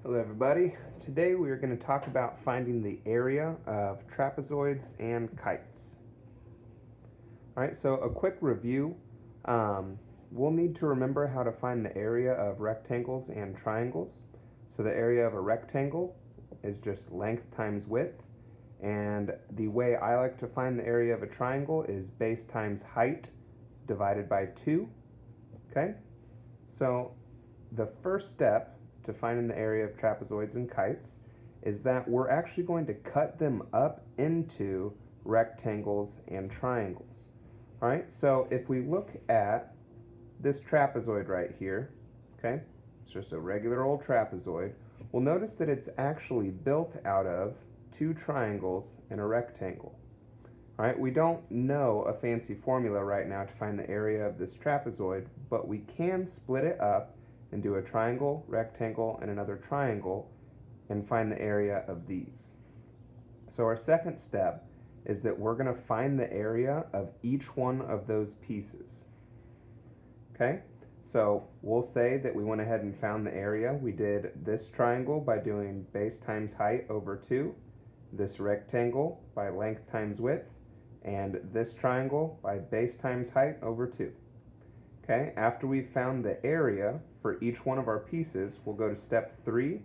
Hello everybody. Today we are going to talk about finding the area of trapezoids and kites. Alright, so a quick review. We'll need to remember how to find the area of rectangles and triangles. So the area of a rectangle is just length times width, and the way I like to find the area of a triangle is base times height divided by 2. Okay, so the first step to finding the area of trapezoids and kites is that we're actually going to cut them up into rectangles and triangles. All right, so if we look at this trapezoid right here, okay, it's just a regular old trapezoid, we'll notice that it's actually built out of 2 triangles and a rectangle. All right, we don't know a fancy formula right now to find the area of this trapezoid, but we can split it up and do a triangle, rectangle, and another triangle and find the area of these. So our second step is that we're going to find the area of each one of those pieces. Okay, so we'll say that we went ahead and found the area. We did this triangle by doing base times height over 2, this rectangle by length times width, and this triangle by base times height over 2. Okay, after we've found the area for each one of our pieces, we'll go to step 3,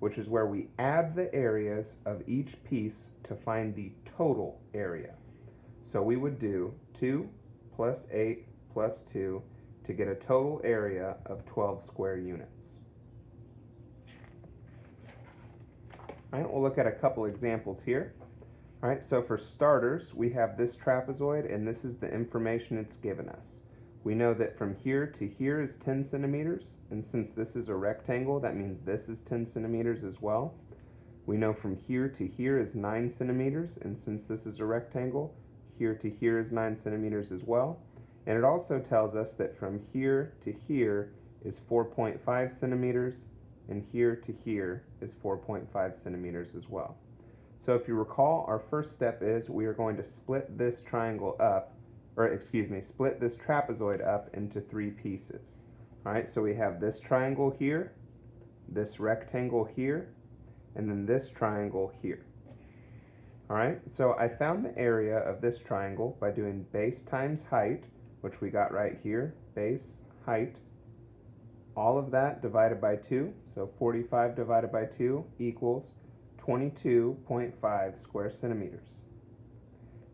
which is where we add the areas of each piece to find the total area. So we would do 2 plus 8 plus 2 to get a total area of 12 square units. All right, we'll look at a couple examples here. All right, so for starters, we have this trapezoid, and this is the information it's given us. We know that from here to here is 10 centimeters, and since this is a rectangle, that means this is 10 centimeters as well. We know from here to here is 9 centimeters, and since this is a rectangle, here to here is 9 centimeters as well. And it also tells us that from here to here is 4.5 centimeters, and here to here is 4.5 centimeters as well. So if you recall, our first step is we are going to split this triangle up, split this trapezoid up into 3 pieces. All right, so we have this triangle here, this rectangle here, and then this triangle here. All right, so I found the area of this triangle by doing base times height, which we got right here, base, height, all of that divided by 2, so 45 divided by 2 equals 22.5 square centimeters.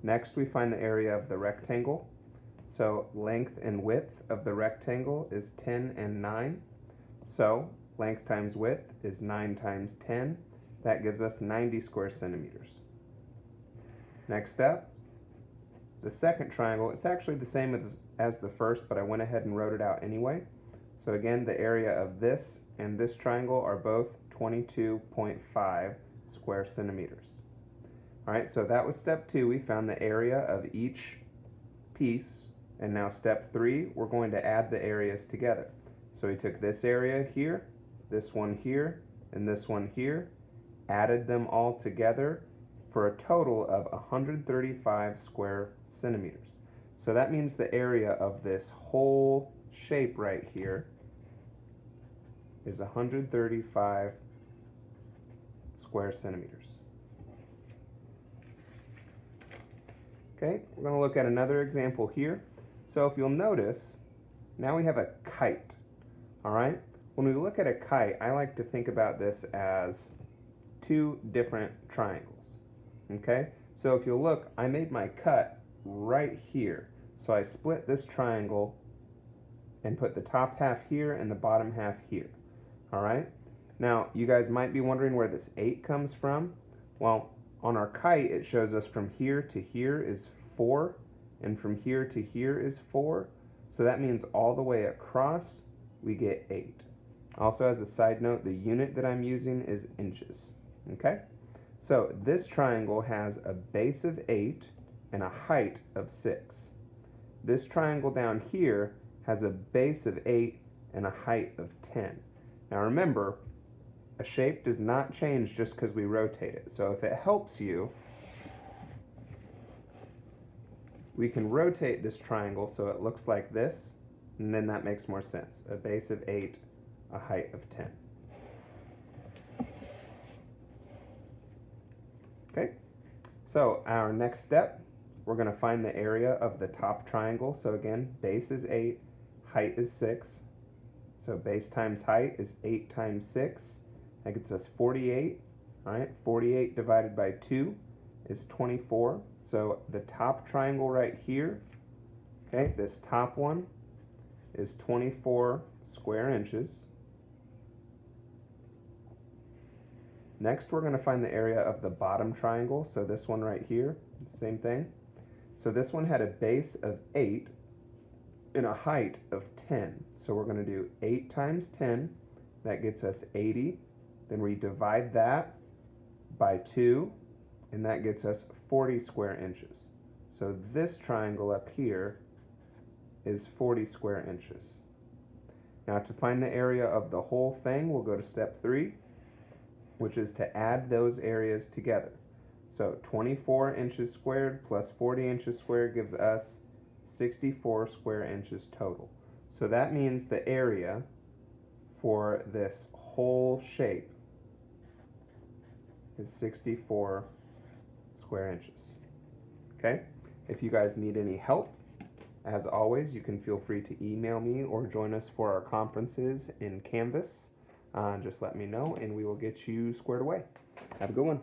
Next, we find the area of the rectangle. So length and width of the rectangle is 10 and 9. So length times width is 9 times 10. That gives us 90 square centimeters. Next up, the second triangle, it's actually the same as the first, but I went ahead and wrote it out anyway. So again, the area of this and this triangle are both 22.5 square centimeters. All right, so that was step 2. We found the area of each piece, and now step 3, we're going to add the areas together. So we took this area here, this one here, and this one here, added them all together for a total of 135 square centimeters. So that means the area of this whole shape right here is 135 square centimeters. Okay, we're going to look at another example here. So if you'll notice, now we have a kite. All right, when we look at a kite, I like to think about this as 2 different triangles. Okay, so if you'll look, I made my cut right here. So I split this triangle and put the top half here and the bottom half here. All right, now you guys might be wondering where this 8 comes from. Well, on our kite, it shows us from here to here is 4, and from here to here is 4. So that means all the way across, we get 8. Also, as a side note, the unit that I'm using is inches. Okay? So this triangle has a base of 8 and a height of 6. This triangle down here has a base of 8 and a height of 10. Now remember, a shape does not change just because we rotate it. So if it helps you, we can rotate this triangle so it looks like this, and then that makes more sense. A base of 8, a height of 10. Okay, so our next step, we're going to find the area of the top triangle. So again, base is 8, height is 6. So base times height is 8 times 6. That gets us 48. All right, 48 divided by 2 is 24. So the top triangle right here, okay, this top one is 24 square inches. Next, we're going to find the area of the bottom triangle. So this one right here, same thing. So this one had a base of 8 and a height of 10. So we're going to do 8 times 10. That gets us 80. Then we divide that by 2, and that gets us 40 square inches. So this triangle up here is 40 square inches. Now to find the area of the whole thing, we'll go to step 3, which is to add those areas together. So 24 inches squared plus 40 inches squared gives us 64 square inches total. So that means the area for this whole shape is 64 square inches. Okay? If you guys need any help, as always, you can feel free to email me or join us for our conferences in Canvas. Just let me know and we will get you squared away. Have a good one.